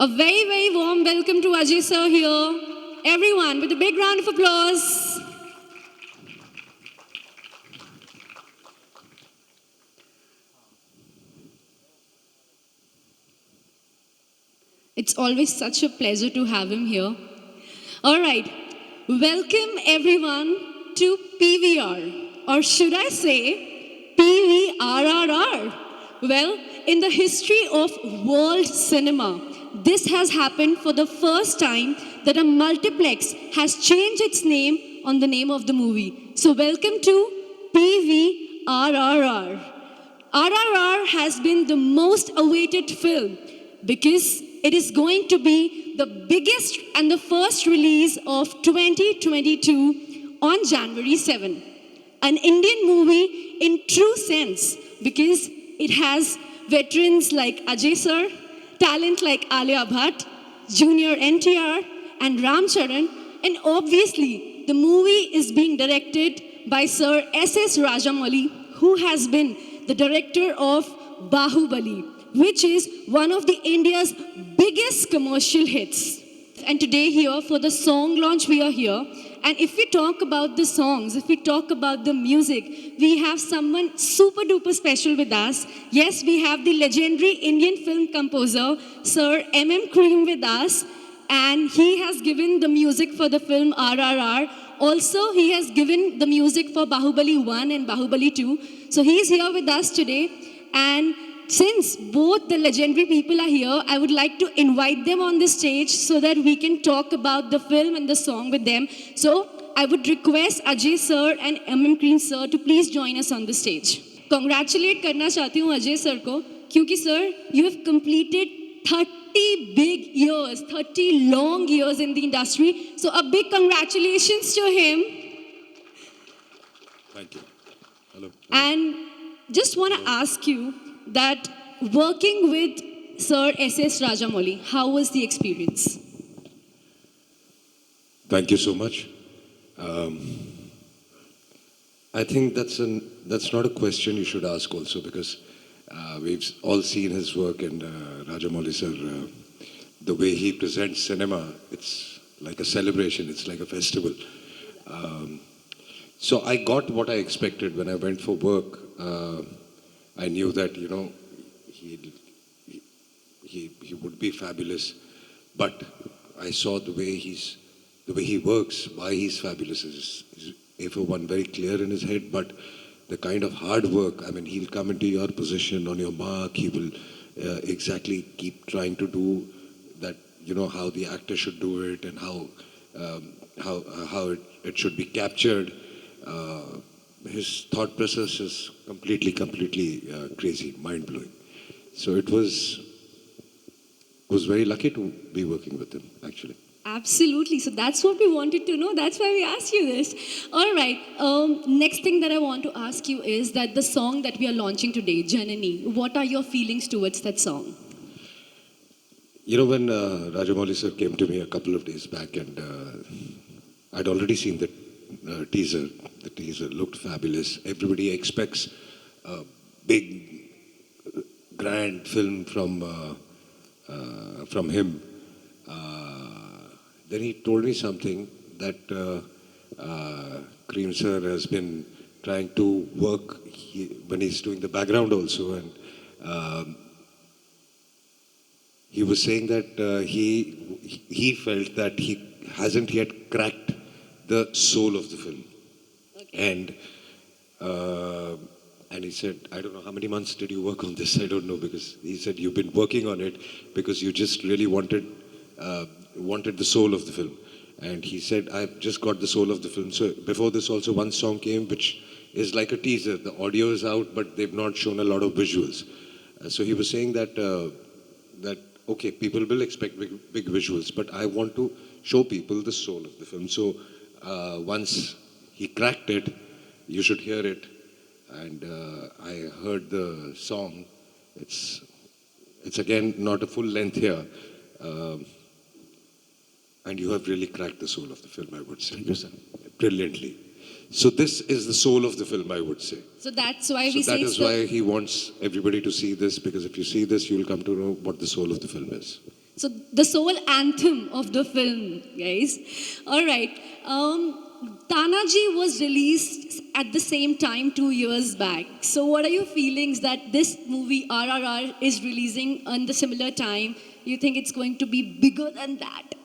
A very, very warm welcome to Ajay sir here. Everyone, with a big round of applause. It's always such a pleasure to have him here. All right, welcome everyone to PVR, or should I say PVRRR? Well, in the history of world cinema, this has happened for the first time that a multiplex has changed its name on the name of the movie. So, welcome to PVRRR. RRR has been the most awaited film because it is going to be the biggest and the first release of 2022 on January 7. An Indian movie in true sense because it has veterans like Ajay sir, talent like Alia Bhatt, Junior NTR, and Ram Charan, and obviously the movie is being directed by Sir S.S. Rajamouli, who has been the director of Bahubali, which is one of the India's biggest commercial hits. And today here for the song launch we are here. And if we talk about the songs, if we talk about the music, we have someone super duper special with us. Yes, we have the legendary Indian film composer, Sir M.M. Cream with us. And he has given the music for the film RRR. Also, he has given the music for Bahubali 1 and Bahubali 2. So he is here with us today. And since both the legendary people are here, I would like to invite them on the stage so that we can talk about the film and the song with them. So I would request Ajay sir and M.M. Cream sir to please join us on the stage. Congratulate करना चाहती हूँ Ajay sir को क्योंकि sir, you have completed 30 big years, 30 long years in the industry. So a big congratulations to him. Thank you. Hello. And just want to ask you that working with Sir S.S. Rajamouli, how was the experience? Thank you so much. I think that's not a question you should ask also because we've all seen his work and Rajamouli sir, the way he presents cinema, it's like a celebration, it's like a festival. So I got what I expected when I went for work. I knew that he would be fabulous, but I saw the way he works, why he's fabulous is for one very clear in his head, but the kind of hard work. I mean, he'll come into your position on your mark. He will exactly keep trying to do that. You know how the actor should do it and how it should be captured. His thought process is completely crazy, mind blowing. So it was very lucky to be working with him actually. Absolutely. So that's what we wanted to know. That's why we asked you this. All right. Next thing that I want to ask you is that the song that we are launching today, Janani, what are your feelings towards that song? You know, when Rajamouli sir came to me a couple of days back and I'd already seen the teaser. The teaser looked fabulous. Everybody expects a big, grand film from him. Then he told me something that Cream sir has been trying to work when he's doing the background also, and he was saying that he felt that he hasn't yet cracked the soul of the film. Okay. And he said, I don't know, how many months did you work on this? I don't know, because he said you've been working on it because you just really wanted the soul of the film. And he said, I've just got the soul of the film. So before this also one song came which is like a teaser. The audio is out, but they've not shown a lot of visuals. So he was saying that okay, people will expect big visuals, but I want to show people the soul of the film. So once he cracked it, you should hear it. And I heard the song. It's again not a full length here. And you have really cracked the soul of the film, I would say. Thank you, sir. Brilliantly. So this is the soul of the film, I would say. So that's why So we that say is why he wants everybody to see this, because if you see this, you'll come to know what the soul of the film is. So the soul anthem of the film, guys. All right. Tanaji was released at the same time 2 years back. So what are your feelings that this movie RRR is releasing on the similar time? You think it's going to be bigger than that?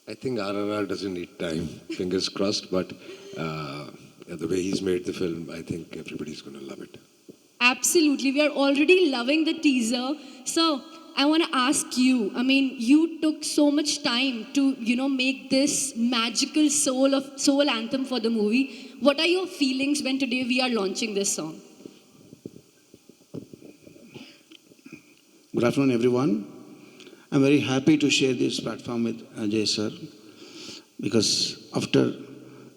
I think RRR doesn't need time, fingers crossed, but the way he's made the film, I think everybody's going to love it. Absolutely. We are already loving the teaser. So I want to ask you, I mean, you took so much time to, make this magical soul anthem for the movie. What are your feelings when today we are launching this song? Good afternoon, everyone. I'm very happy to share this platform with Ajay sir because after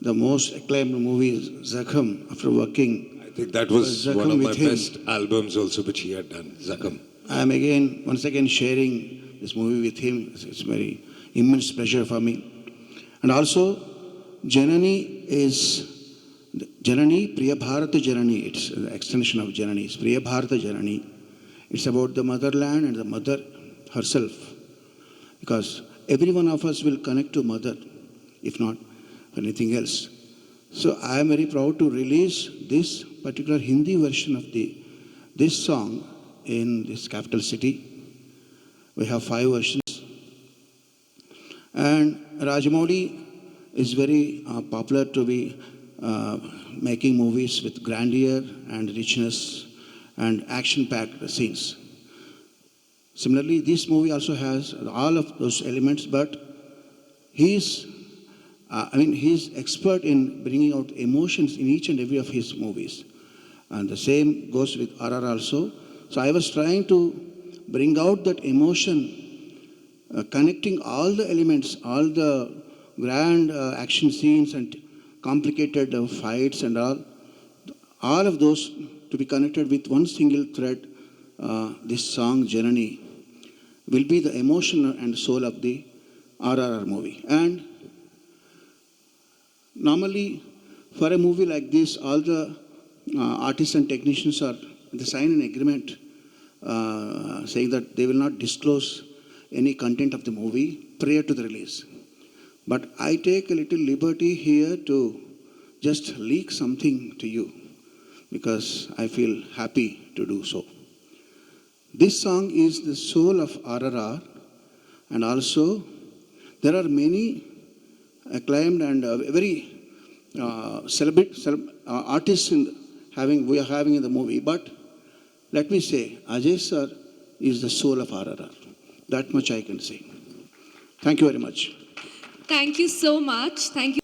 the most acclaimed movie Zakham, after working, I think that was Zakham one of my with him, best albums also which he had done, Zakham. I am once again sharing this movie with him. It's very immense pleasure for me. And also, Janani is Janani, Priya Bharata Janani. It's the extension of Janani. It's Priya Bharata Janani. It's about the motherland and the mother herself. Because every one of us will connect to mother, if not anything else. So I am very proud to release this particular Hindi version of this song in this capital city. We have 5 versions. And Rajamouli is very popular to be making movies with grandeur and richness and action-packed scenes. Similarly, this movie also has all of those elements, but he's expert in bringing out emotions in each and every of his movies. And the same goes with RR also. So I was trying to bring out that emotion, connecting all the elements, all the grand action scenes and complicated fights and all of those to be connected with one single thread. This song, Janani, will be the emotion and soul of the RRR movie. And normally, for a movie like this, all the artists and technicians they sign an agreement saying that they will not disclose any content of the movie prior to the release. But I take a little liberty here to just leak something to you because I feel happy to do so. This song is the soul of RRR, and also there are many acclaimed and very artists we are having in the movie. But let me say, Ajay sir is the soul of RRR. That much I can say. Thank you very much. Thank you so much. Thank you.